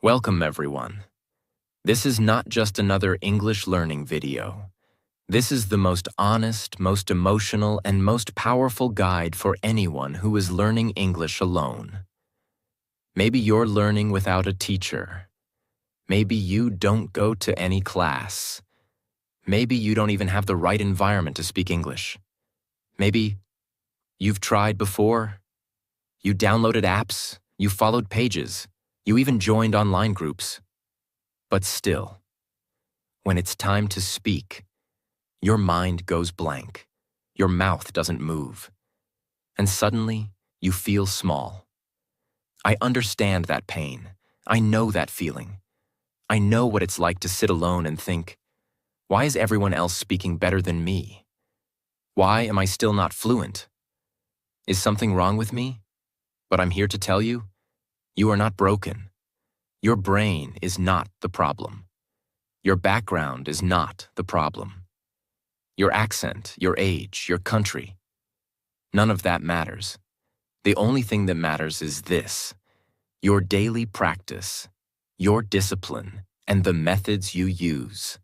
Welcome, everyone. This is not just another English learning video. This is the most honest, most emotional, and most powerful guide for anyone who is learning English alone. Maybe you're learning without a teacher. Maybe you don't go to any class. Maybe you don't even have the right environment to speak English. Maybe you've tried before. You downloaded apps, you followed pages, you even joined online groups. But still, when it's time to speak, your mind goes blank, your mouth doesn't move, and suddenly you feel small. I understand that pain. I know that feeling. I know what it's like to sit alone and think, why is everyone else speaking better than me? Why am I still not fluent? Is something wrong with me? But I'm here to tell you, you are not broken. Your brain is not the problem. Your background is not the problem. Your accent, your age, your country, none of that matters. The only thing that matters is this: your daily practice, your discipline, and the methods you use.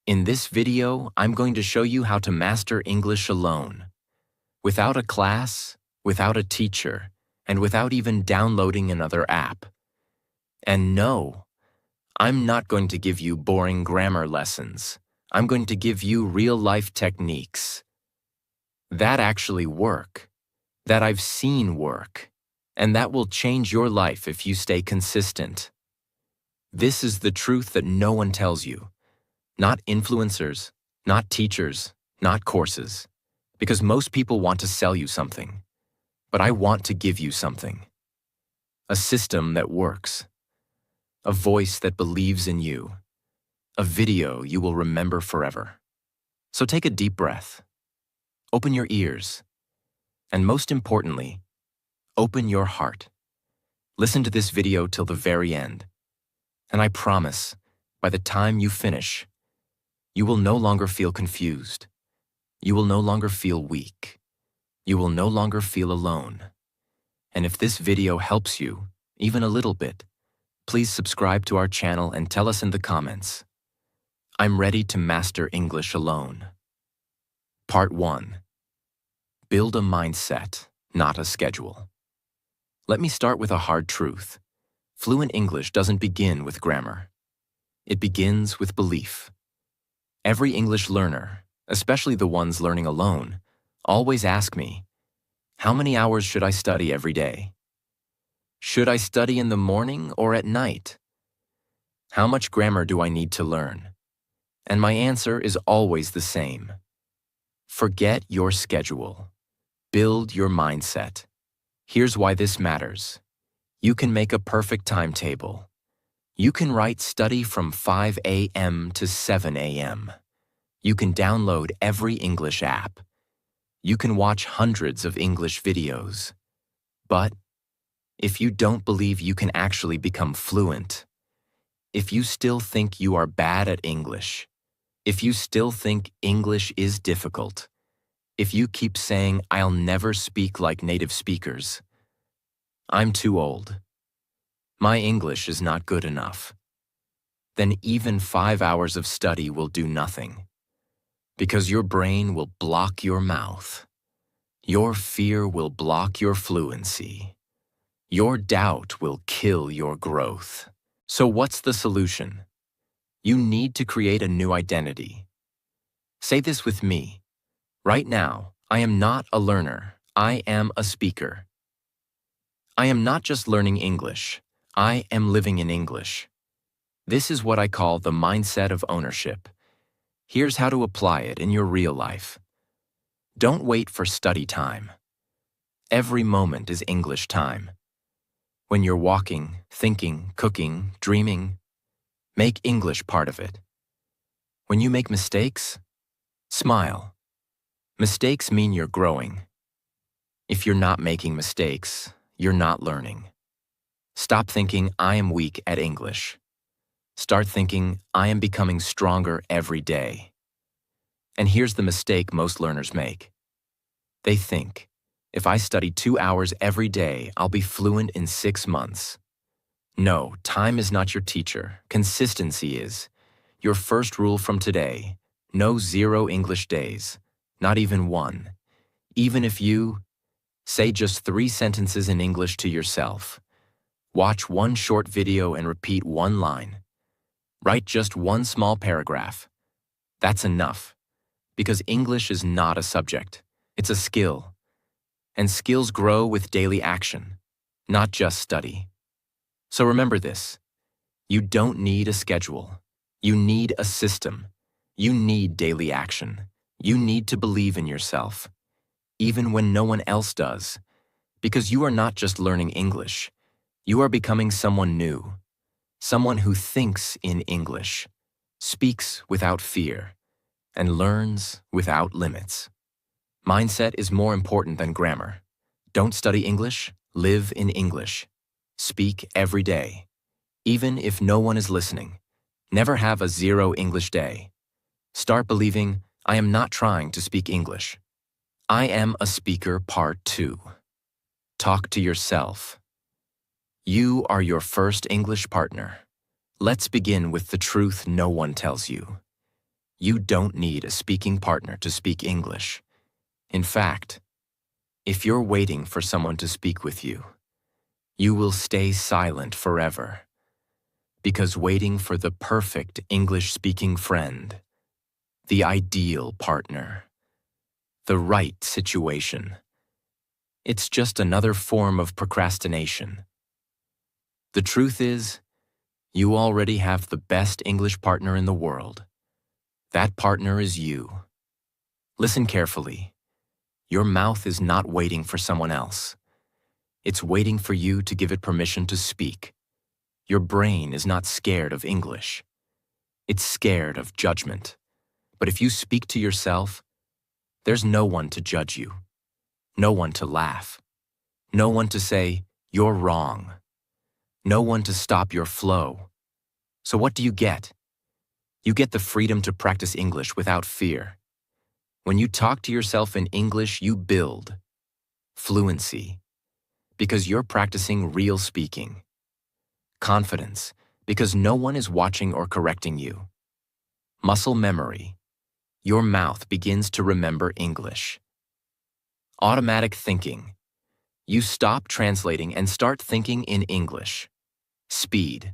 In this video, I'm going to show you how to master English alone, without a class, without a teacher, and without even downloading another app. And no, I'm not going to give you boring grammar lessons. I'm going to give you real-life techniques that actually work, that I've seen work, and that will change your life if you stay consistent. This is the truth that no one tells you. Not influencers, not teachers, not courses, because most people want to sell you something. But I want to give you something. A system that works. A voice that believes in you. A video you will remember forever. So take a deep breath. Open your ears. And most importantly, open your heart. Listen to this video till the very end. And I promise, by the time you finish, you will no longer feel confused. You will no longer feel weak. You will no longer feel alone. And if this video helps you, even a little bit, please subscribe to our channel and tell us in the comments. I'm ready to master English alone. Part 1. Build a mindset, not a schedule. Let me start with a hard truth. Fluent English doesn't begin with grammar. It begins with belief. Every English learner, especially the ones learning alone, always ask me, how many hours should I study every day? Should I study in the morning or at night? How much grammar do I need to learn? And my answer is always the same. Forget your schedule. Build your mindset. Here's why this matters. You can make a perfect timetable. You can write study from 5 a.m. to 7 a.m. You can download every English app. You can watch hundreds of English videos. But if you don't believe you can actually become fluent, if you still think you are bad at English, if you still think English is difficult, if you keep saying, I'll never speak like native speakers, I'm too old, my English is not good enough, then even 5 hours of study will do nothing, because your brain will block your mouth. Your fear will block your fluency. Your doubt will kill your growth. So what's the solution? You need to create a new identity. Say this with me. Right now, I am not a learner. I am a speaker. I am not just learning English. I am living in English. This is what I call the mindset of ownership. Here's how to apply it in your real life. Don't wait for study time. Every moment is English time. When you're walking, thinking, cooking, dreaming, make English part of it. When you make mistakes, smile. Mistakes mean you're growing. If you're not making mistakes, you're not learning. Stop thinking, I am weak at English. Start thinking, I am becoming stronger every day. And here's the mistake most learners make. They think, if I study 2 hours every day, I'll be fluent in 6 months. No, time is not your teacher. Consistency is. Your first rule from today: no 0 English days, not even one. Even if you say just 3 sentences in English to yourself, watch one short video and repeat one line, write just one small paragraph, that's enough. Because English is not a subject, it's a skill. And skills grow with daily action, not just study. So remember this: you don't need a schedule. You need a system. You need daily action. You need to believe in yourself, even when no one else does. Because you are not just learning English. You are becoming someone new. Someone who thinks in English, speaks without fear, and learns without limits. Mindset is more important than grammar. Don't study English, live in English. Speak every day, even if no one is listening. Never have a 0 English day. Start believing, I am not trying to speak English. I am a speaker part 2. Talk to yourself. You are your first English partner. Let's begin with the truth no one tells you. You don't need a speaking partner to speak English. In fact, if you're waiting for someone to speak with you, you will stay silent forever. Because waiting for the perfect English-speaking friend, the ideal partner, the right situation, it's just another form of procrastination. The truth is, you already have the best English partner in the world. That partner is you. Listen carefully. Your mouth is not waiting for someone else. It's waiting for you to give it permission to speak. Your brain is not scared of English. It's scared of judgment. But if you speak to yourself, there's no one to judge you, no one to laugh, no one to say, you're wrong, no one to stop your flow. So what do you get? You get the freedom to practice English without fear. When you talk to yourself in English, you build fluency, because you're practicing real speaking. Confidence, because no one is watching or correcting you. Muscle memory, your mouth begins to remember English. Automatic thinking, you stop translating and start thinking in English. Speed,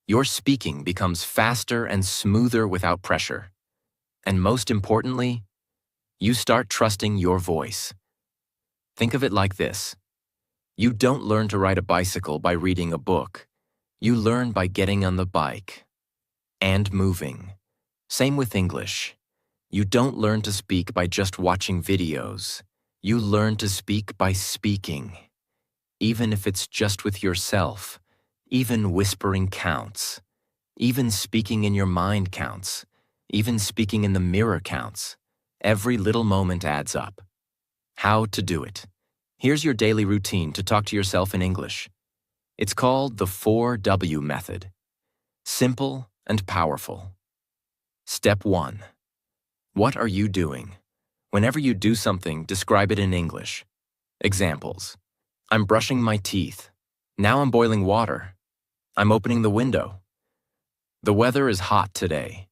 your speaking becomes faster and smoother without pressure. And most importantly, you start trusting your voice. Think of it like this: you don't learn to ride a bicycle by reading a book. You learn by getting on the bike and moving. Same with English. You don't learn to speak by just watching videos. You learn to speak by speaking. Even if it's just with yourself, even whispering counts. Even speaking in your mind counts. Even speaking in the mirror counts. Every little moment adds up. How to do it. Here's your daily routine to talk to yourself in English. It's called the 4W method. Simple and powerful. Step 1. What are you doing? Whenever you do something, describe it in English. Examples: I'm brushing my teeth. Now I'm boiling water. I'm opening the window. The weather is hot today.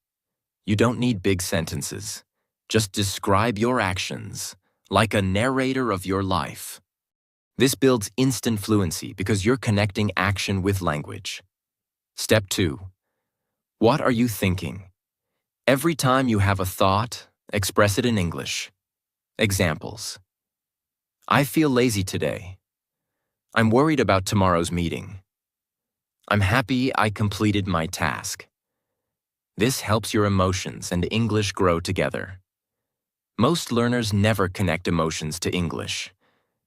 You don't need big sentences. Just describe your actions, like a narrator of your life. This builds instant fluency because you're connecting action with language. Step 2. What are you thinking? Every time you have a thought, express it in English. Examples: I feel lazy today. I'm worried about tomorrow's meeting. I'm happy I completed my task. This helps your emotions and English grow together. Most learners never connect emotions to English.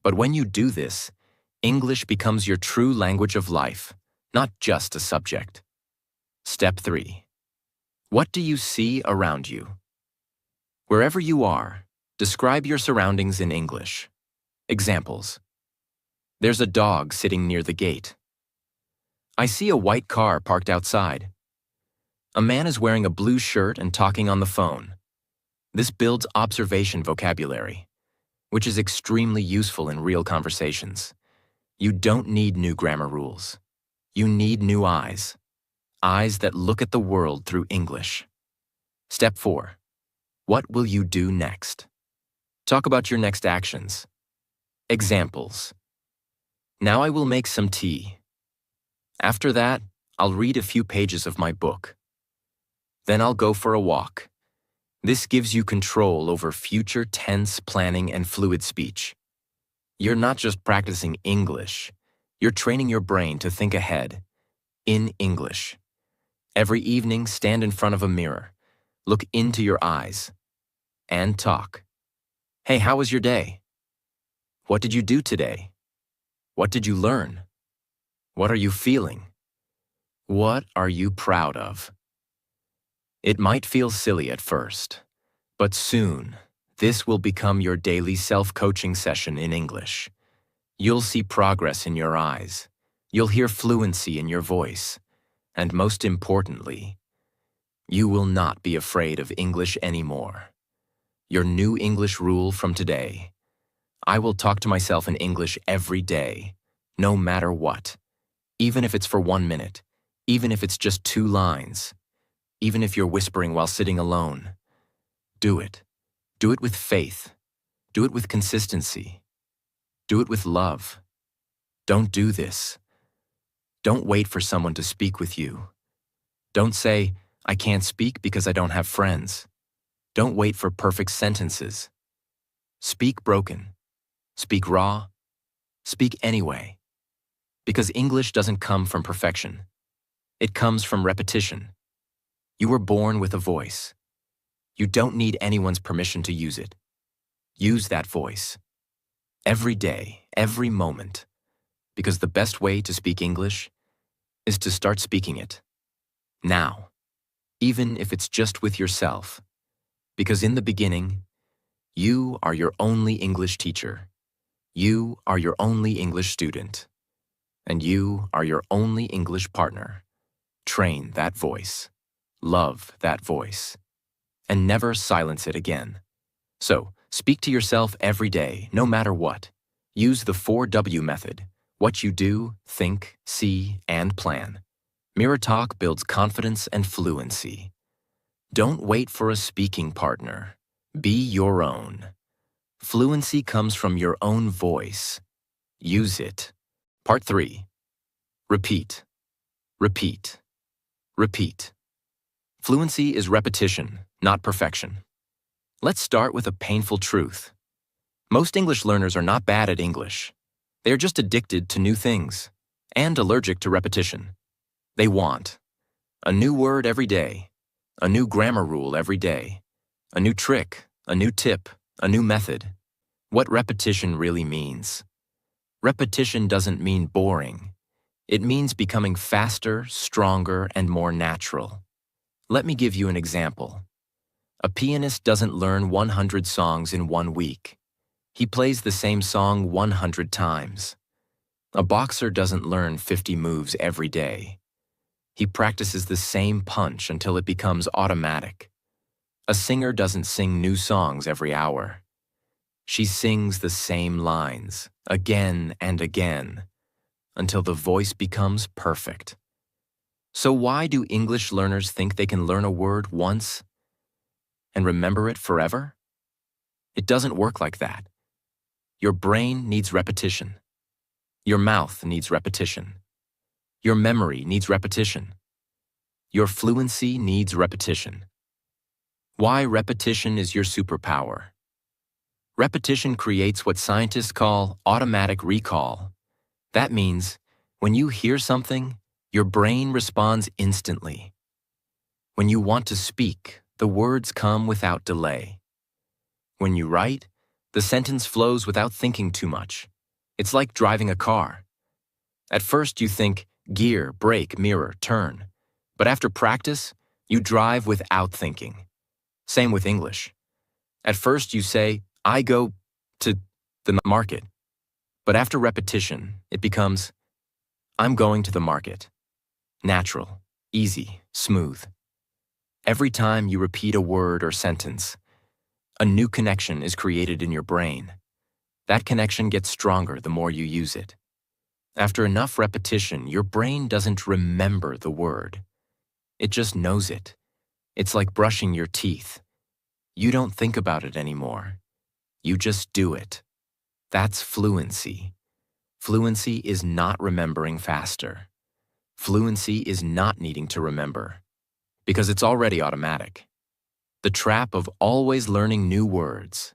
But when you do this, English becomes your true language of life, not just a subject. Step 3. What do you see around you? Wherever you are, describe your surroundings in English. Examples: there's a dog sitting near the gate. I see a white car parked outside. A man is wearing a blue shirt and talking on the phone. This builds observation vocabulary, which is extremely useful in real conversations. You don't need new grammar rules. You need new eyes. Eyes that look at the world through English. Step 4. What will you do next? Talk about your next actions. Examples. Now I will make some tea. After that, I'll read a few pages of my book. Then I'll go for a walk. This gives you control over future tense planning and fluid speech. You're not just practicing English, you're training your brain to think ahead, in English. Every evening, stand in front of a mirror, look into your eyes, and talk. Hey, how was your day? What did you do today? What did you learn? What are you feeling? What are you proud of? It might feel silly at first, but soon, this will become your daily self-coaching session in English. You'll see progress in your eyes. You'll hear fluency in your voice. And most importantly, you will not be afraid of English anymore. Your new English rule from today: I will talk to myself in English every day, no matter what. Even if it's for 1 minute, even if it's just 2 lines, even if you're whispering while sitting alone. Do it. Do it with faith. Do it with consistency. Do it with love. Don't do this. Don't wait for someone to speak with you. Don't say, I can't speak because I don't have friends. Don't wait for perfect sentences. Speak broken. Speak raw. Speak anyway. Because English doesn't come from perfection. It comes from repetition. You were born with a voice. You don't need anyone's permission to use it. Use that voice. Every day, every moment. Because the best way to speak English is to start speaking it. Now. Even if it's just with yourself. Because in the beginning, you are your only English teacher. You are your only English student. And you are your only English partner. Train that voice. Love that voice. And never silence it again. So, speak to yourself every day, no matter what. Use the 4W method. What you do, think, see, and plan. Mirror talk builds confidence and fluency. Don't wait for a speaking partner. Be your own. Fluency comes from your own voice. Use it. Part 3. Repeat. Repeat. Repeat. Fluency is repetition, not perfection. Let's start with a painful truth. Most English learners are not bad at English. They are just addicted to new things and allergic to repetition. They want a new word every day, a new grammar rule every day, a new trick, a new tip, a new method. What repetition really means. Repetition doesn't mean boring. It means becoming faster, stronger, and more natural. Let me give you an example. A pianist doesn't learn 100 songs in 1 week. He plays the same song 100 times. A boxer doesn't learn 50 moves every day. He practices the same punch until it becomes automatic. A singer doesn't sing new songs every hour. She sings the same lines, again and again, until the voice becomes perfect. So why do English learners think they can learn a word once and remember it forever? It doesn't work like that. Your brain needs repetition. Your mouth needs repetition. Your memory needs repetition. Your fluency needs repetition. Why repetition is your superpower. Repetition creates what scientists call automatic recall. That means when you hear something, your brain responds instantly. When you want to speak, the words come without delay. When you write, the sentence flows without thinking too much. It's like driving a car. At first you think, gear, brake, mirror, turn. But after practice, you drive without thinking. Same with English. At first you say, I go to the market. But after repetition, it becomes, I'm going to the market. Natural, easy, smooth. Every time you repeat a word or sentence, a new connection is created in your brain. That connection gets stronger the more you use it. After enough repetition, your brain doesn't remember the word. It just knows it. It's like brushing your teeth. You don't think about it anymore. You just do it. That's fluency. Fluency is not remembering faster. Fluency is not needing to remember, because it's already automatic. The trap of always learning new words.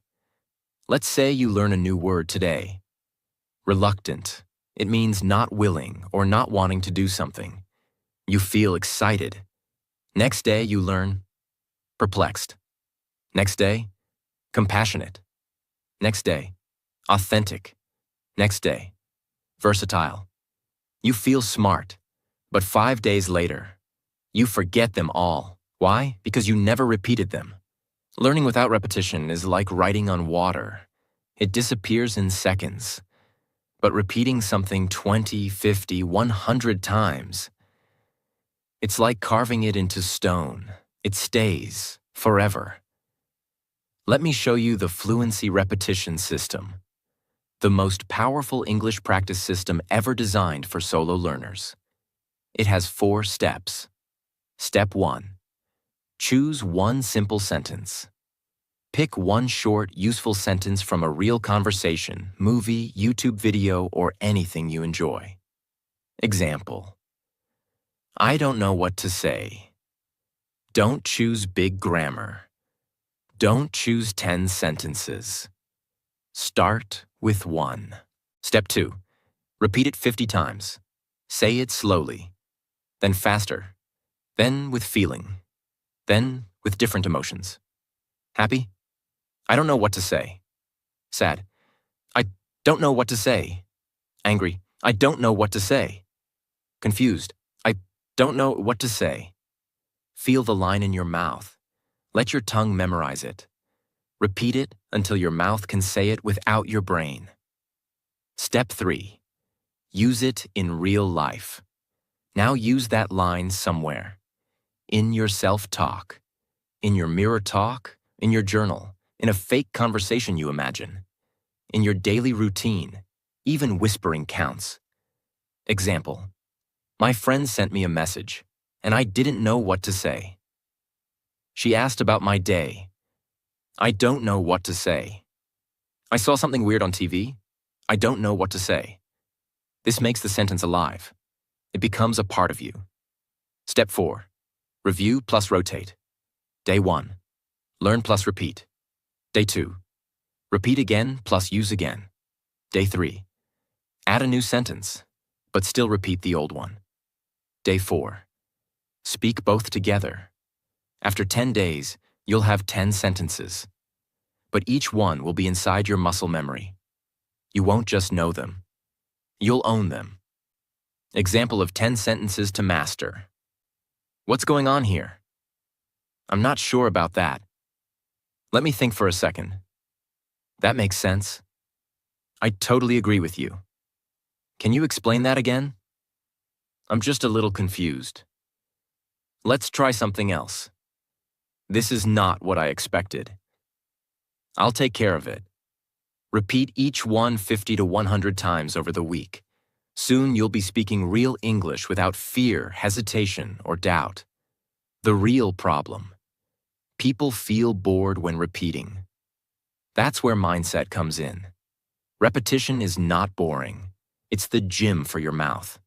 Let's say you learn a new word today. Reluctant. It means not willing or not wanting to do something. You feel excited. Next day you learn perplexed. Next day, compassionate. Next day, authentic. Next day, versatile. You feel smart, but 5 days later, you forget them all. Why? Because you never repeated them. Learning without repetition is like writing on water. It disappears in seconds. But repeating something 20, 50, 100 times, it's like carving it into stone. It stays forever. Let me show you the fluency repetition system, the most powerful English practice system ever designed for solo learners. It has 4 steps. Step 1. Choose one simple sentence. Pick one short, useful sentence from a real conversation, movie, YouTube video, or anything you enjoy. Example: I don't know what to say. Don't choose big grammar. Don't choose 10 sentences. Start with 1. Step 2. Repeat it 50 times. Say it slowly, then faster, then with feeling, then with different emotions. Happy? I don't know what to say. Sad. I don't know what to say. Angry. I don't know what to say. Confused. I don't know what to say. Feel the line in your mouth. Let your tongue memorize it. Repeat it until your mouth can say it without your brain. Step 3. Use it in real life. Now use that line somewhere. In your self-talk. In your mirror talk. In your journal. In a fake conversation you imagine. In your daily routine. Even whispering counts. Example: my friend sent me a message, and I didn't know what to say. She asked about my day. I don't know what to say. I saw something weird on TV. I don't know what to say. This makes the sentence alive. It becomes a part of you. Step 4. Review plus rotate. Day 1. Learn plus repeat. Day 2. Repeat again plus use again. Day 3. Add a new sentence, but still repeat the old one. Day 4. Speak both together. After 10 days, you'll have 10 sentences. But each one will be inside your muscle memory. You won't just know them. You'll own them. Example of 10 sentences to master. What's going on here? I'm not sure about that. Let me think for a second. That makes sense. I totally agree with you. Can you explain that again? I'm just a little confused. Let's try something else. This is not what I expected. I'll take care of it. Repeat each one 50 to 100 times over the week. Soon you'll be speaking real English without fear, hesitation, or doubt. The real problem: people feel bored when repeating. That's where mindset comes in. Repetition is not boring. It's the gym for your mouth.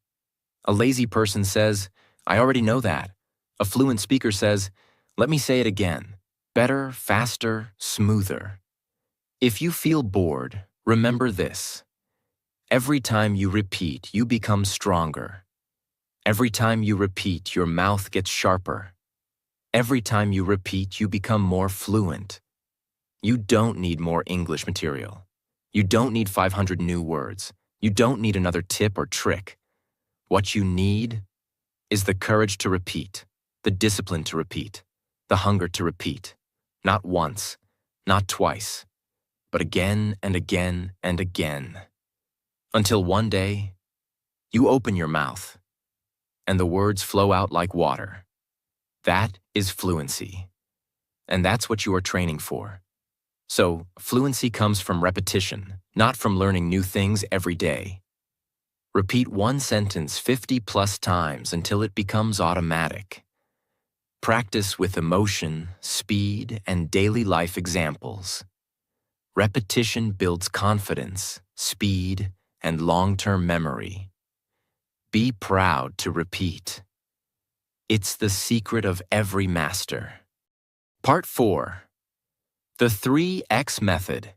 A lazy person says, I already know that. A fluent speaker says, let me say it again. Better, faster, smoother. If you feel bored, remember this. Every time you repeat, you become stronger. Every time you repeat, your mouth gets sharper. Every time you repeat, you become more fluent. You don't need more English material. You don't need 500 new words. You don't need another tip or trick. What you need is the courage to repeat, the discipline to repeat, the hunger to repeat. Not once, not twice, but again and again and again. Until one day, you open your mouth, and the words flow out like water. That is fluency. And that's what you are training for. So, fluency comes from repetition, not from learning new things every day. Repeat one sentence 50+ times until it becomes automatic. Practice with emotion, speed, and daily life examples. Repetition builds confidence, speed, and long-term memory. Be proud to repeat. It's the secret of every master. Part 4. The 3X method.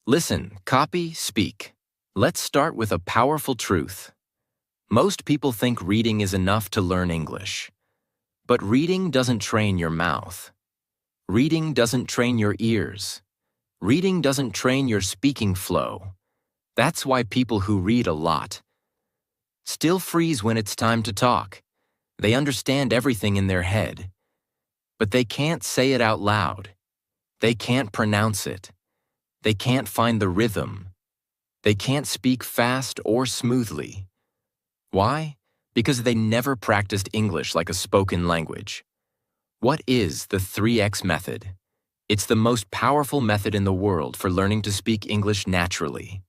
Listen, copy, speak. Let's start with a powerful truth. Most people think reading is enough to learn English. But reading doesn't train your mouth. Reading doesn't train your ears. Reading doesn't train your speaking flow. That's why people who read a lot still freeze when it's time to talk. They understand everything in their head, but they can't say it out loud. They can't pronounce it. They can't find the rhythm. They can't speak fast or smoothly. Why? Because they never practiced English like a spoken language. What is the 3X method? It's the most powerful method in the world for learning to speak English naturally.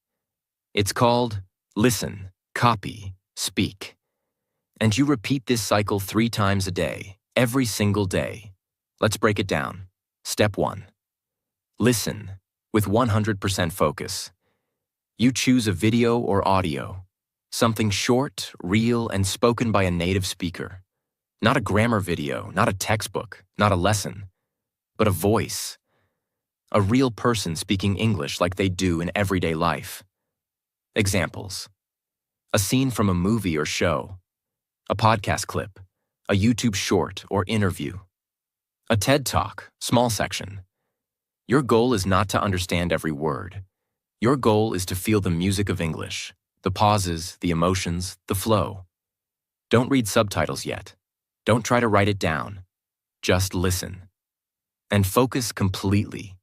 It's called listen, copy, speak. And you repeat this cycle 3 times a day, every single day. Let's break it down. Step 1. Listen with 100% focus. You choose a video or audio, something short, real, and spoken by a native speaker. Not a grammar video, not a textbook, not a lesson, but a voice. A real person speaking English like they do in everyday life. Examples. A scene from a movie or show. A podcast clip. A YouTube short or interview. A TED Talk, small section. Your goal is not to understand every word. Your goal is to feel the music of English, the pauses, the emotions, the flow. Don't read subtitles yet. Don't try to write it down. Just listen. And focus completely.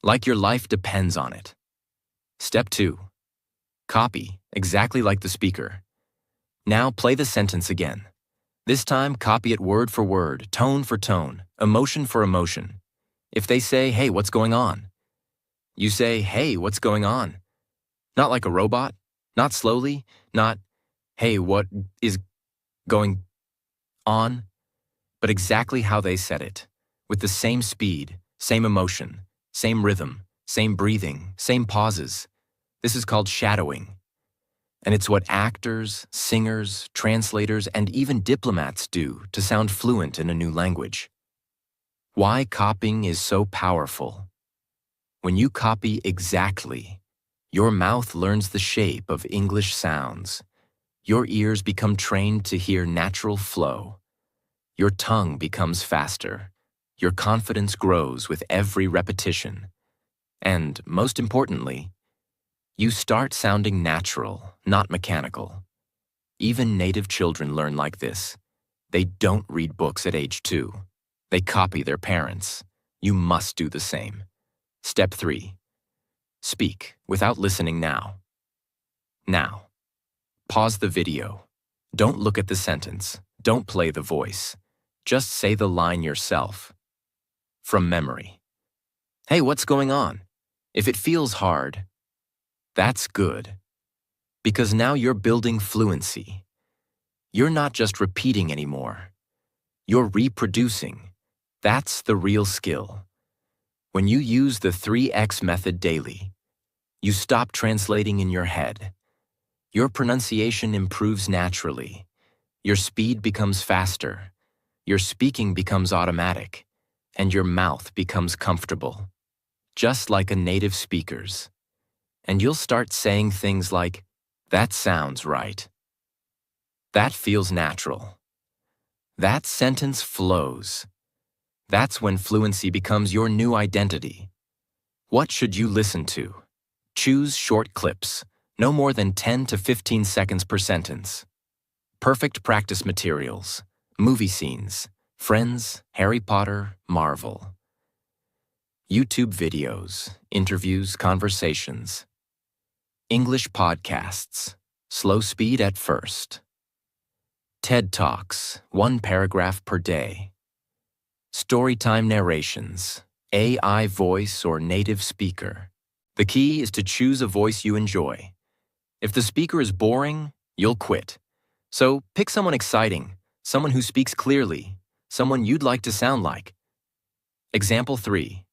Like your life depends on it. Step 2. Copy, exactly like the speaker. Now play the sentence again. This time, copy it word for word, tone for tone, emotion for emotion. If they say, "Hey, what's going on?" you say, "Hey, what's going on?" Not like a robot, not slowly, not, "Hey, what is going on?" but exactly how they said it, with the same speed, same emotion, same rhythm, same breathing, same pauses. This is called shadowing. And it's what actors, singers, translators, and even diplomats do to sound fluent in a new language. Why copying is so powerful. When you copy exactly, your mouth learns the shape of English sounds. Your ears become trained to hear natural flow. Your tongue becomes faster. Your confidence grows with every repetition. And, most importantly, you start sounding natural, not mechanical. Even native children learn like this. They don't read books at age 2. They copy their parents. You must do the same. Step 3. Speak without listening now. Now. Pause the video. Don't look at the sentence. Don't play the voice. Just say the line yourself. From memory. "Hey, what's going on?" If it feels hard, that's good. Because now you're building fluency. You're not just repeating anymore. You're reproducing. That's the real skill. When you use the 3X method daily, you stop translating in your head. Your pronunciation improves naturally. Your speed becomes faster. Your speaking becomes automatic. And your mouth becomes comfortable. Just like a native speaker's. And you'll start saying things like, "That sounds right. That feels natural. That sentence flows." That's when fluency becomes your new identity. What should you listen to? Choose short clips, no more than 10 to 15 seconds per sentence. Perfect practice materials, movie scenes, Friends, Harry Potter, Marvel. YouTube videos, interviews, conversations. English podcasts, slow speed at first. TED Talks, 1 paragraph per day. Storytime narrations, AI voice or native speaker. The key is to choose a voice you enjoy. If the speaker is boring, you'll quit. So pick someone exciting, someone who speaks clearly, someone you'd like to sound like. Example 3.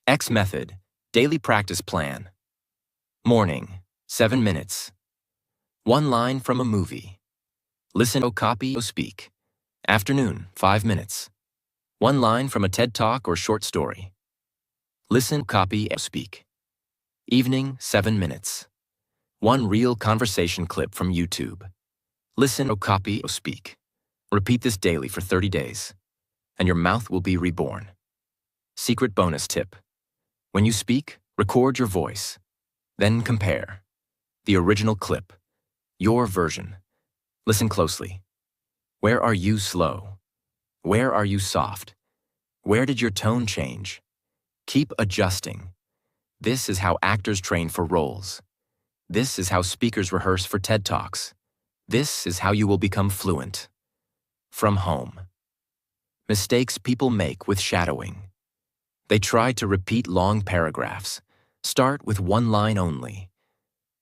X method, daily practice plan. Morning, 7 minutes. One line from a movie. Listen, copy, speak. Afternoon, 5 minutes. One line from a TED Talk or short story. Listen, copy, speak. Evening, 7 minutes. One real conversation clip from YouTube. Listen, copy, speak. Repeat this daily for 30 days, and your mouth will be reborn. Secret bonus tip. When you speak, record your voice. Then compare. The original clip. Your version. Listen closely. Where are you slow? Where are you soft? Where did your tone change? Keep adjusting. This is how actors train for roles. This is how speakers rehearse for TED Talks. This is how you will become fluent. From home. Mistakes people make with shadowing. They try to repeat long paragraphs. Start with one line only.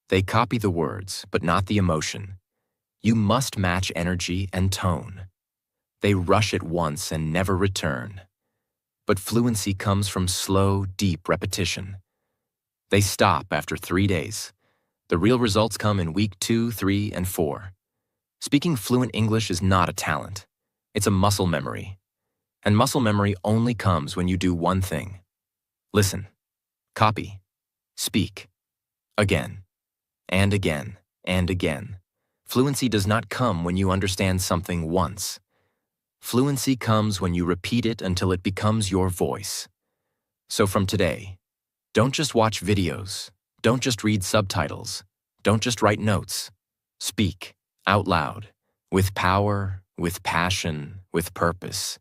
They copy the words, but not the emotion. You must match energy and tone. They rush it once and never return. But fluency comes from slow, deep repetition. They stop after 3 days. The real results come in week 2, 3, and 4. Speaking fluent English is not a talent. It's a muscle memory. And muscle memory only comes when you do one thing. Listen, copy, speak, again, and again, and again. Fluency does not come when you understand something once. Fluency comes when you repeat it until it becomes your voice. So from today, don't just watch videos. Don't just read subtitles. Don't just write notes. Speak out loud, with power, with passion, with purpose.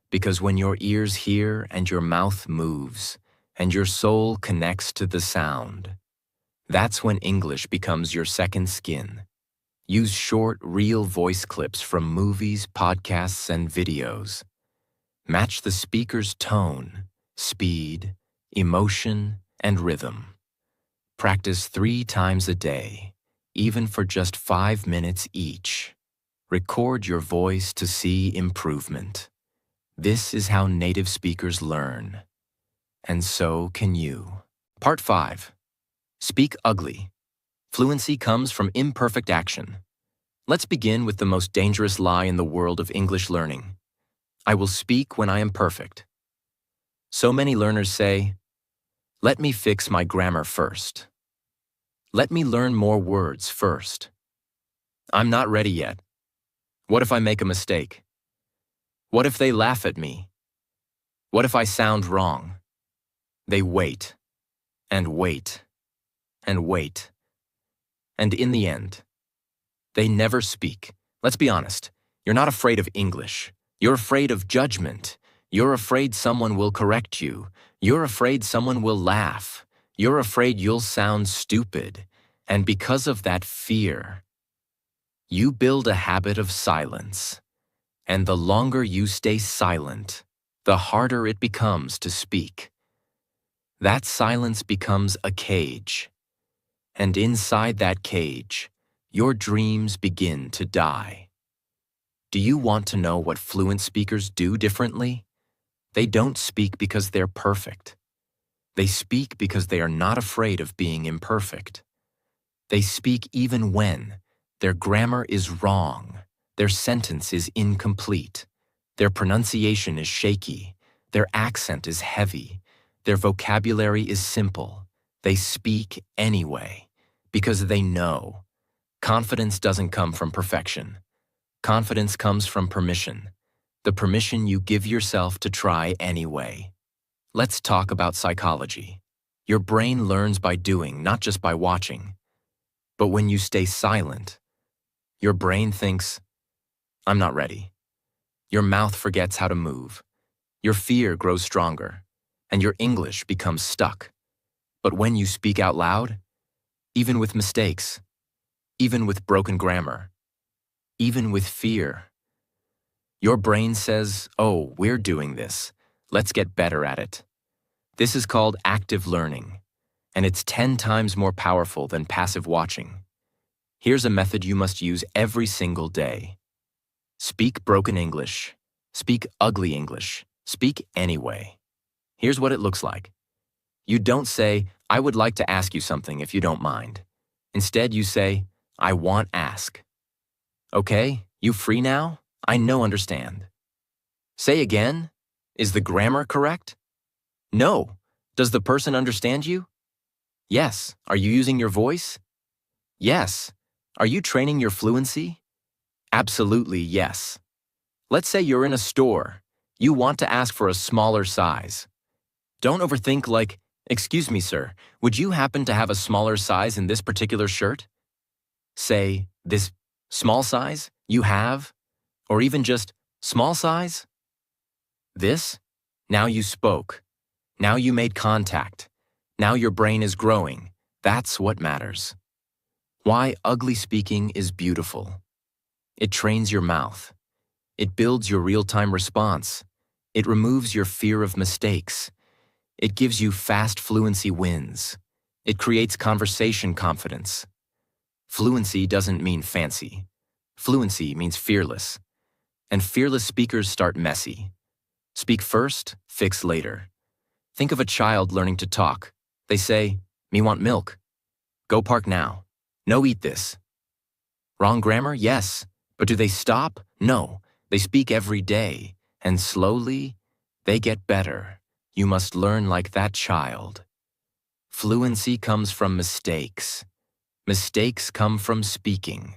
Because when your ears hear and your mouth moves, and your soul connects to the sound, that's when English becomes your second skin. Use short, real voice clips from movies, podcasts, and videos. Match the speaker's tone, speed, emotion, and rhythm. Practice 3 times a day, even for just 5 minutes each. Record your voice to see improvement. This is how native speakers learn. And so can you. Part 5. Speak ugly. Fluency comes from imperfect action. Let's begin with the most dangerous lie in the world of English learning. I will speak when I am perfect. So many learners say, let me fix my grammar first. Let me learn more words first. I'm not ready yet. What if I make a mistake? What if they laugh at me? What if I sound wrong? They wait, and wait, and wait. And in the end, they never speak. Let's be honest. You're not afraid of English. You're afraid of judgment. You're afraid someone will correct you. You're afraid someone will laugh. You're afraid you'll sound stupid. And because of that fear, you build a habit of silence. And the longer you stay silent, the harder it becomes to speak. That silence becomes a cage. And inside that cage, your dreams begin to die. Do you want to know what fluent speakers do differently? They don't speak because they're perfect. They speak because they are not afraid of being imperfect. They speak even when their grammar is wrong, their sentence is incomplete, their pronunciation is shaky, their accent is heavy, their vocabulary is simple. They speak anyway because they know. Confidence doesn't come from perfection. Confidence comes from permission, the permission you give yourself to try anyway. Let's talk about psychology. Your brain learns by doing, not just by watching. But when you stay silent, your brain thinks, I'm not ready. Your mouth forgets how to move. Your fear grows stronger, and your English becomes stuck. But when you speak out loud, even with mistakes, even with broken grammar, even with fear, your brain says, oh, we're doing this. Let's get better at it. This is called active learning, and it's 10 times more powerful than passive watching. Here's a method you must use every single day. Speak broken English. Speak ugly English. Speak anyway. Here's what it looks like. You don't say, I would like to ask you something if you don't mind. Instead, you say, I want ask. Okay, you free now? I no understand. Say again. Is the grammar correct? No. Does the person understand you? Yes. Are you using your voice? Yes. Are you training your fluency? Absolutely yes. Let's say you're in a store. You want to ask for a smaller size. Don't overthink like, excuse me, sir, would you happen to have a smaller size in this particular shirt? Say, this small size you have, or even just small size? This? Now you spoke. Now you made contact. Now your brain is growing. That's what matters. Why ugly speaking is beautiful. It trains your mouth. It builds your real-time response. It removes your fear of mistakes. It gives you fast fluency wins. It creates conversation confidence. Fluency doesn't mean fancy. Fluency means fearless. And fearless speakers start messy. Speak first, fix later. Think of a child learning to talk. They say, me want milk. Go park now. No eat this. Wrong grammar? Yes. But do they stop? No. They speak every day. And slowly, they get better. You must learn like that child. Fluency comes from mistakes. Mistakes come from speaking.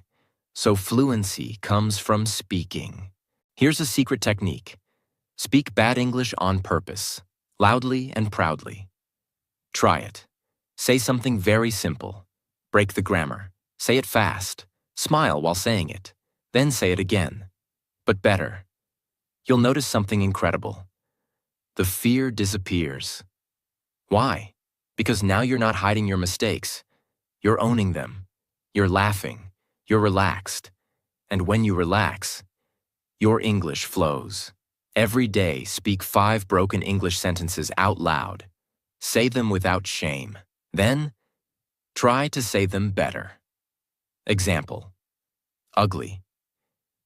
So fluency comes from speaking. Here's a secret technique. Speak bad English on purpose, loudly and proudly. Try it. Say something very simple. Break the grammar. Say it fast. Smile while saying it. Then say it again. But better. You'll notice something incredible. The fear disappears. Why? Because now you're not hiding your mistakes. You're owning them. You're laughing. You're relaxed. And when you relax, your English flows. Every day, speak 5 broken English sentences out loud. Say them without shame. Then, try to say them better. Example. Ugly.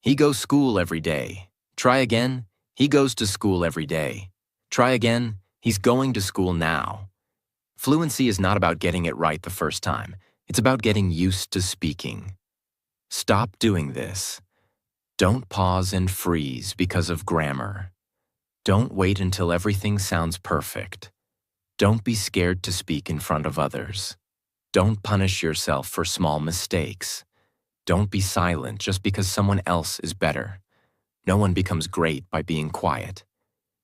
He goes school every day. Try again. He goes to school every day. Try again. He's going to school now. Fluency is not about getting it right the first time. It's about getting used to speaking. Stop doing this. Don't pause and freeze because of grammar. Don't wait until everything sounds perfect. Don't be scared to speak in front of others. Don't punish yourself for small mistakes. Don't be silent just because someone else is better. No one becomes great by being quiet.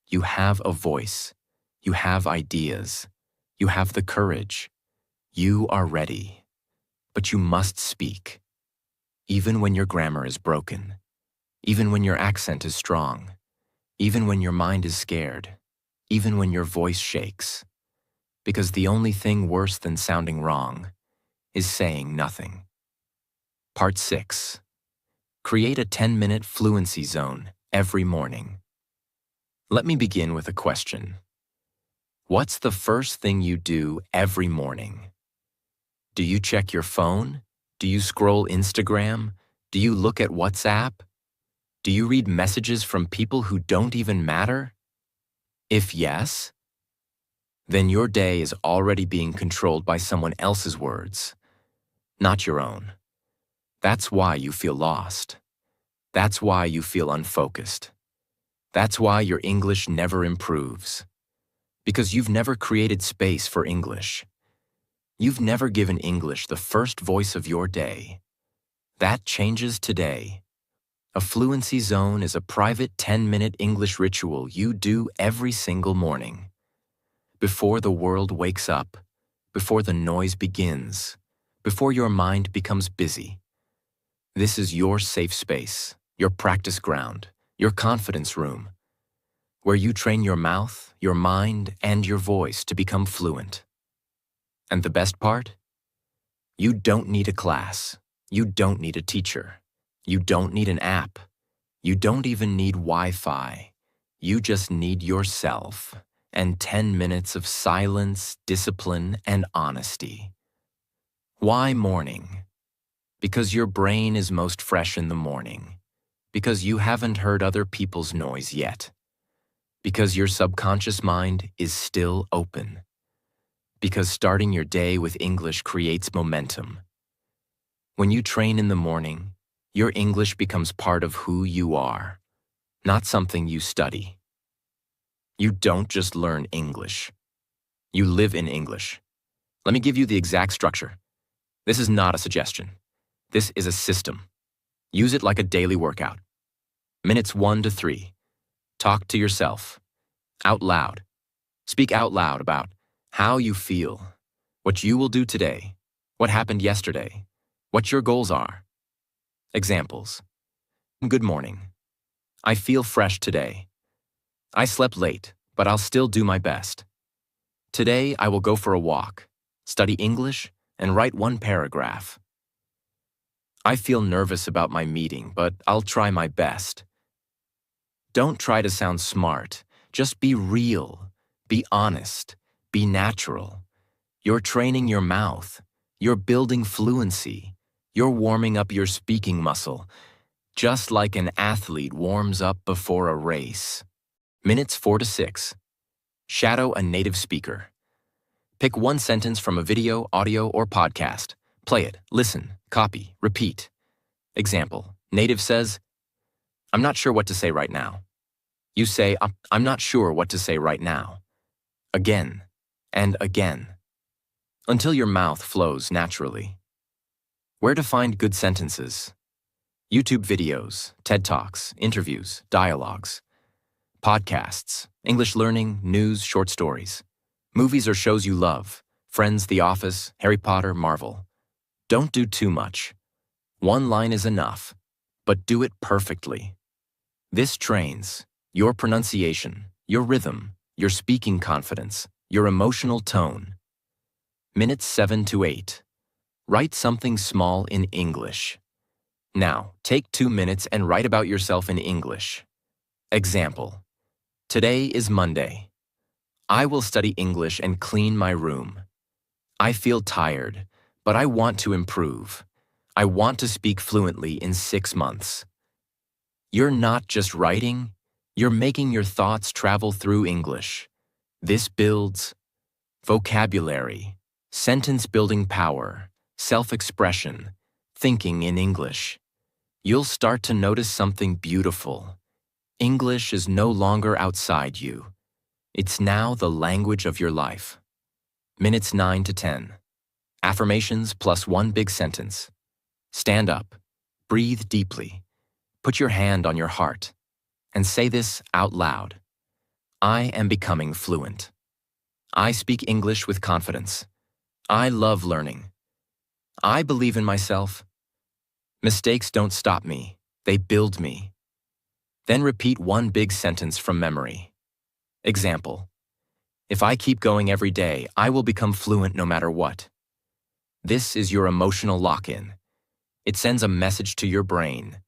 You have a voice. You have ideas. You have the courage. You are ready. But you must speak. Even when your grammar is broken. Even when your accent is strong. Even when your mind is scared. Even when your voice shakes. Because the only thing worse than sounding wrong is saying nothing. Part 6. Create a 10-minute fluency zone every morning. Let me begin with a question. What's the first thing you do every morning? Do you check your phone? Do you scroll Instagram? Do you look at WhatsApp? Do you read messages from people who don't even matter? If yes, then your day is already being controlled by someone else's words, not your own. That's why you feel lost. That's why you feel unfocused. That's why your English never improves. Because you've never created space for English. You've never given English the first voice of your day. That changes today. A fluency zone is a private 10-minute English ritual you do every single morning. Before the world wakes up, before the noise begins, before your mind becomes busy. This is your safe space, your practice ground, your confidence room, where you train your mouth, your mind, and your voice to become fluent. And the best part? You don't need a class. You don't need a teacher. You don't need an app. You don't even need Wi-Fi. You just need yourself and 10 minutes of silence, discipline, and honesty. Why morning? Because your brain is most fresh in the morning. Because you haven't heard other people's noise yet. Because your subconscious mind is still open. Because starting your day with English creates momentum. When you train in the morning, your English becomes part of who you are, not something you study. You don't just learn English. You live in English. Let me give you the exact structure. This is not a suggestion. This is a system. Use it like a daily workout. Minutes 1 to 3. Talk to yourself. Out loud. Speak out loud about how you feel, what you will do today, what happened yesterday, what your goals are. Examples. Good morning. I feel fresh today. I slept late, but I'll still do my best. Today I will go for a walk, study English, and write one paragraph. I feel nervous about my meeting, but I'll try my best. Don't try to sound smart. Just be real. Be honest. Be natural. You're training your mouth. You're building fluency. You're warming up your speaking muscle, just like an athlete warms up before a race. Minutes 4 to 6. Shadow a native speaker. Pick one sentence from a video, audio, or podcast. Play it, listen, copy, repeat. Example, native says, I'm not sure what to say right now. You say, I'm not sure what to say right now. Again and again, until your mouth flows naturally. Where to find good sentences? YouTube videos, TED Talks, interviews, dialogues, podcasts, English learning, news, short stories, movies or shows you love, Friends, The Office, Harry Potter, Marvel. Don't do too much. One line is enough, but do it perfectly. This trains your pronunciation, your rhythm, your speaking confidence, your emotional tone. Minutes 7 to 8. Write something small in English. Now, take 2 minutes and write about yourself in English. Example. Today is Monday. I will study English and clean my room. I feel tired, but I want to improve. I want to speak fluently in 6 months. You're not just writing, you're making your thoughts travel through English. This builds vocabulary, sentence-building power, self-expression, thinking in English. You'll start to notice something beautiful. English is no longer outside you. It's now the language of your life. Minutes 9 to 10. Affirmations plus one big sentence. Stand up. Breathe deeply. Put your hand on your heart. And say this out loud. I am becoming fluent. I speak English with confidence. I love learning. I believe in myself. Mistakes don't stop me. They build me. Then repeat one big sentence from memory. Example. If I keep going every day, I will become fluent no matter what. This is your emotional lock-in. It sends a message to your brain.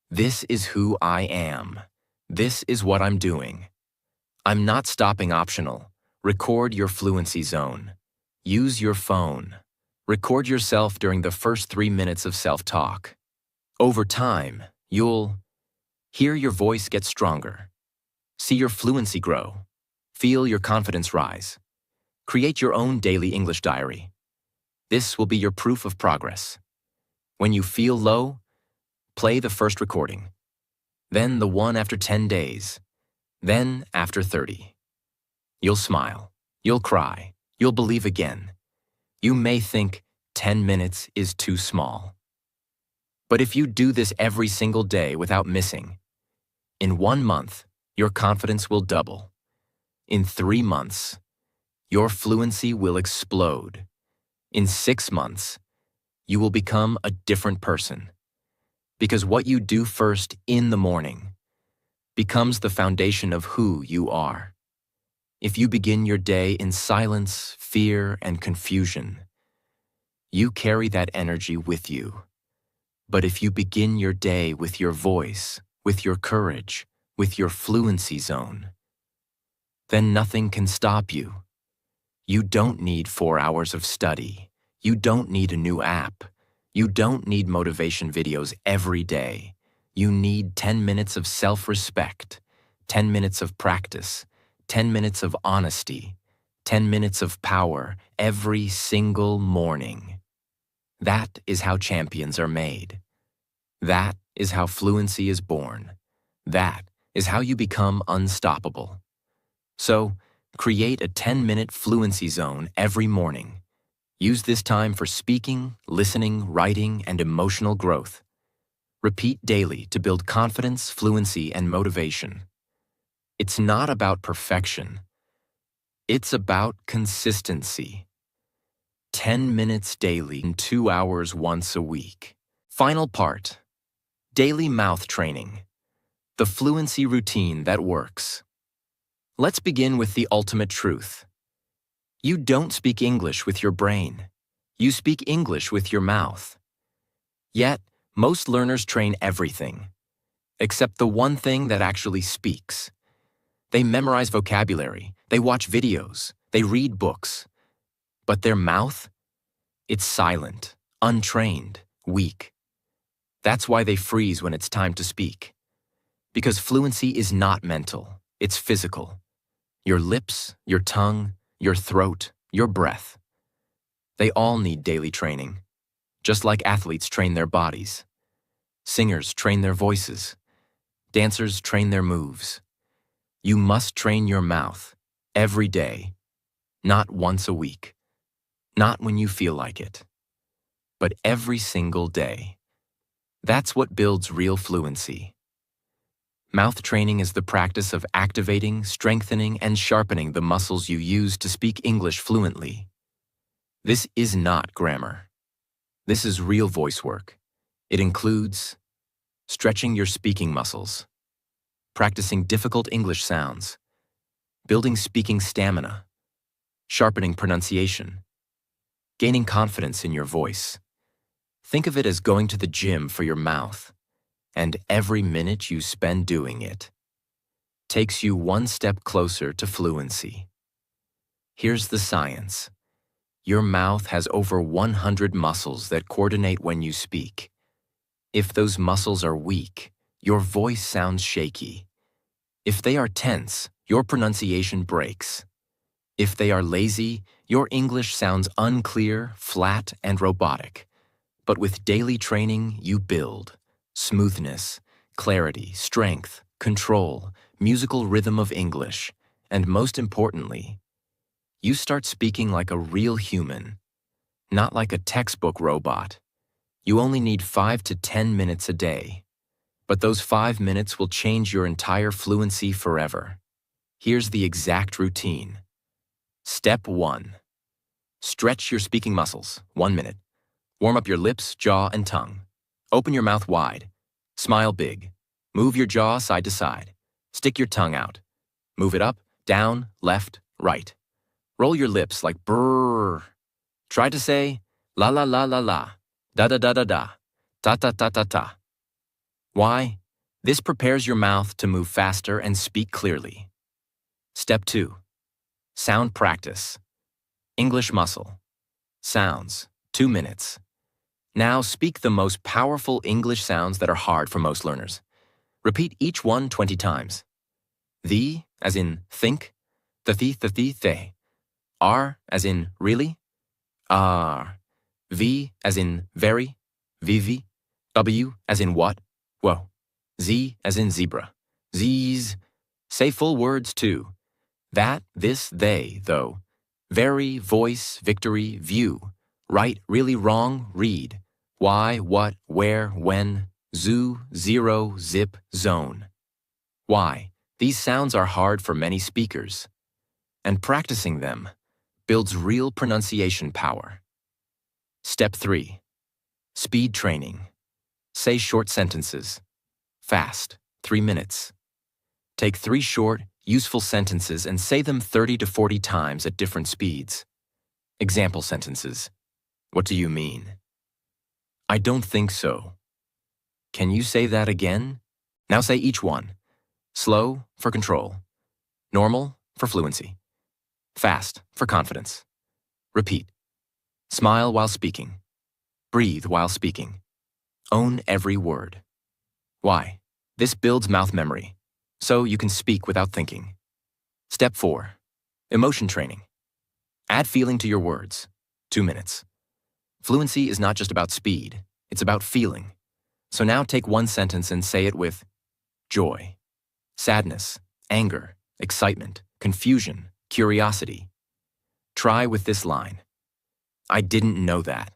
This is who I am. This is what I'm doing. I'm not stopping optional. Record your fluency zone. Use your phone. Record yourself during the first 3 minutes of self-talk. Over time, you'll hear your voice get stronger. See your fluency grow. Feel your confidence rise. Create your own daily English diary. This will be your proof of progress. When you feel low, play the first recording. Then the one after 10 days. Then after 30. You'll smile. You'll cry. You'll believe again. You may think 10 minutes is too small. But if you do this every single day without missing, in 1 month, your confidence will double. In 3 months, your fluency will explode. In 6 months, you will become a different person. Because what you do first in the morning becomes the foundation of who you are. If you begin your day in silence, fear, and confusion, you carry that energy with you. But if you begin your day with your voice, with your courage, with your fluency zone, then nothing can stop you. You don't need 4 hours of study. You don't need a new app. You don't need motivation videos every day. You need 10 minutes of self-respect, 10 minutes of practice, 10 minutes of honesty, 10 minutes of power every single morning. That is how champions are made. That is how fluency is born. That is how you become unstoppable. So, create a 10-minute fluency zone every morning. Use this time for speaking, listening, writing, and emotional growth. Repeat daily to build confidence, fluency, and motivation. It's not about perfection. It's about consistency. 10 minutes daily and 2 hours once a week. Final part. Daily mouth training. The fluency routine that works. Let's begin with the ultimate truth. You don't speak English with your brain. You speak English with your mouth. Yet, most learners train everything, except the one thing that actually speaks. They memorize vocabulary, they watch videos, they read books. But their mouth? It's silent, untrained, weak. That's why they freeze when it's time to speak. Because fluency is not mental, it's physical. Your lips, your tongue, your throat, your breath. They all need daily training, just like athletes train their bodies. Singers train their voices. Dancers train their moves. You must train your mouth every day, not once a week, not when you feel like it, but every single day. That's what builds real fluency. Mouth training is the practice of activating, strengthening, and sharpening the muscles you use to speak English fluently. This is not grammar. This is real voice work. It includes stretching your speaking muscles, practicing difficult English sounds, building speaking stamina, sharpening pronunciation, gaining confidence in your voice. Think of it as going to the gym for your mouth, and every minute you spend doing it takes you one step closer to fluency. Here's the science. Your mouth has over 100 muscles that coordinate when you speak. If those muscles are weak, your voice sounds shaky. If they are tense, your pronunciation breaks. If they are lazy, your English sounds unclear, flat, and robotic. But with daily training, you build smoothness, clarity, strength, control, musical rhythm of English, and most importantly, you start speaking like a real human, not like a textbook robot. You only need 5 to 10 minutes a day, but those 5 minutes will change your entire fluency forever. Here's the exact routine. Step 1. Stretch your speaking muscles, 1 minute. Warm up your lips, jaw, and tongue. Open your mouth wide. Smile big. Move your jaw side to side. Stick your tongue out. Move it up, down, left, right. Roll your lips like brrrr. Try to say la la la la la, da da da da da, ta ta ta ta ta. Why? This prepares your mouth to move faster and speak clearly. Step 2. Sound practice. English muscle. Sounds, 2 minutes. Now speak the most powerful English sounds that are hard for most learners. Repeat each one 20 times. The, as in think, the. R, as in really, R. V, as in very, vivi. W, as in what, whoa. Z, as in zebra, z's. Say full words too. That, this, they, though. Very, voice, victory, view. Right, really, wrong, read. Why, what, where, when. Zoo, zero, zip, zone. Why? These sounds are hard for many speakers. And practicing them builds real pronunciation power. Step 3. Speed training. Say short sentences. Fast, 3 minutes. Take 3 short, useful sentences and say them 30 to 40 times at different speeds. Example sentences. What do you mean? I don't think so. Can you say that again? Now say each one. Slow for control. Normal for fluency. Fast for confidence. Repeat. Smile while speaking. Breathe while speaking. Own every word. Why? This builds mouth memory, so you can speak without thinking. Step 4. Emotion training. Add feeling to your words. 2 minutes. Fluency is not just about speed, it's about feeling. So now take one sentence and say it with joy, sadness, anger, excitement, confusion, curiosity. Try with this line. I didn't know that.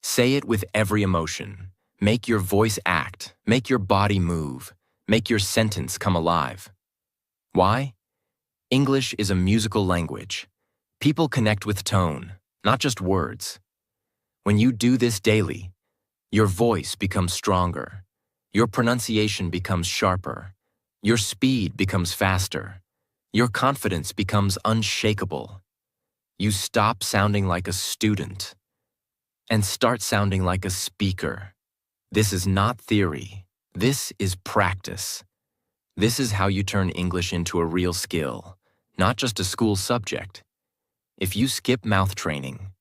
Say it with every emotion. Make your voice act, make your body move, make your sentence come alive. Why? English is a musical language. People connect with tone, not just words. When you do this daily, your voice becomes stronger, your pronunciation becomes sharper, your speed becomes faster, your confidence becomes unshakable. You stop sounding like a student and start sounding like a speaker. This is not theory. This is practice. This is how you turn English into a real skill, not just a school subject. If you skip mouth training,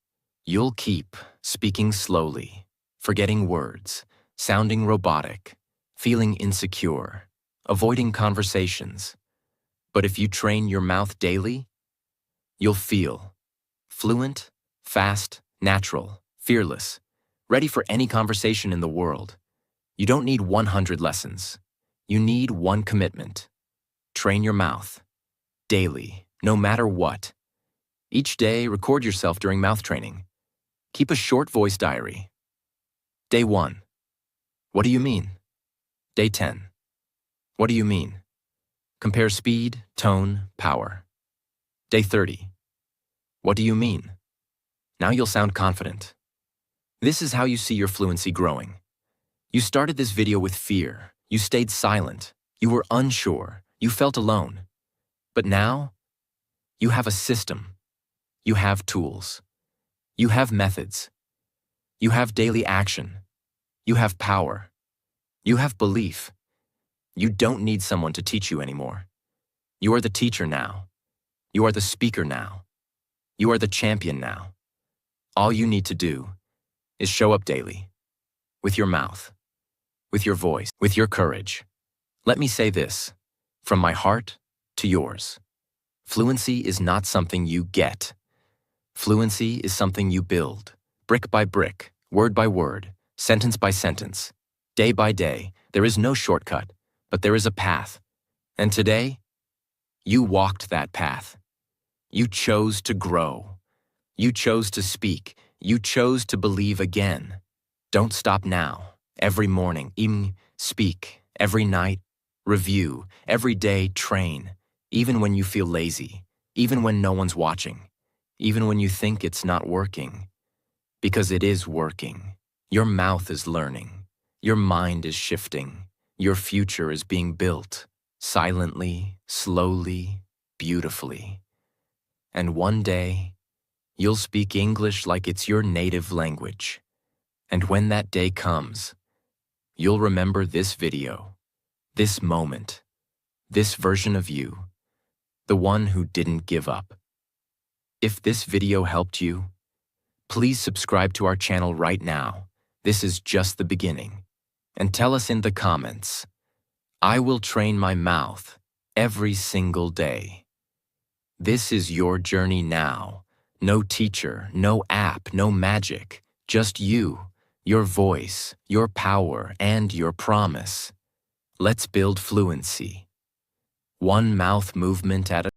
you'll keep speaking slowly, forgetting words, sounding robotic, feeling insecure, avoiding conversations. But if you train your mouth daily, you'll feel fluent, fast, natural, fearless, ready for any conversation in the world. You don't need 100 lessons. You need one commitment. Train your mouth. Daily, no matter what. Each day, record yourself during mouth training. Keep a short voice diary. Day 1. What do you mean? Day 10. What do you mean? Compare speed, tone, power. Day 30. What do you mean? Now you'll sound confident. This is how you see your fluency growing. You started this video with fear. You stayed silent. You were unsure. You felt alone. But now, you have a system. You have tools. You have methods. You have daily action. You have power. You have belief. You don't need someone to teach you anymore. You are the teacher now. You are the speaker now. You are the champion now. All you need to do is show up daily. With your mouth. With your voice. With your courage. Let me say this, from my heart to yours. Fluency is not something you get. Fluency is something you build, brick by brick, word by word, sentence by sentence, day by day. There is no shortcut, but there is a path. And today, you walked that path. You chose to grow. You chose to speak. You chose to believe again. Don't stop now. Every morning, speak. Every night, review. Every day, train. Even when you feel lazy. Even when no one's watching. Even when you think it's not working. Because it is working. Your mouth is learning. Your mind is shifting. Your future is being built. Silently, slowly, beautifully. And one day, you'll speak English like it's your native language. And when that day comes, you'll remember this video, this moment, this version of you, the one who didn't give up. If this video helped you, please subscribe to our channel right now. This is just the beginning. And tell us in the comments, I will train my mouth every single day. This is your journey now. No teacher, no app, no magic. Just you, your voice, your power, and your promise. Let's build fluency. One mouth movement at a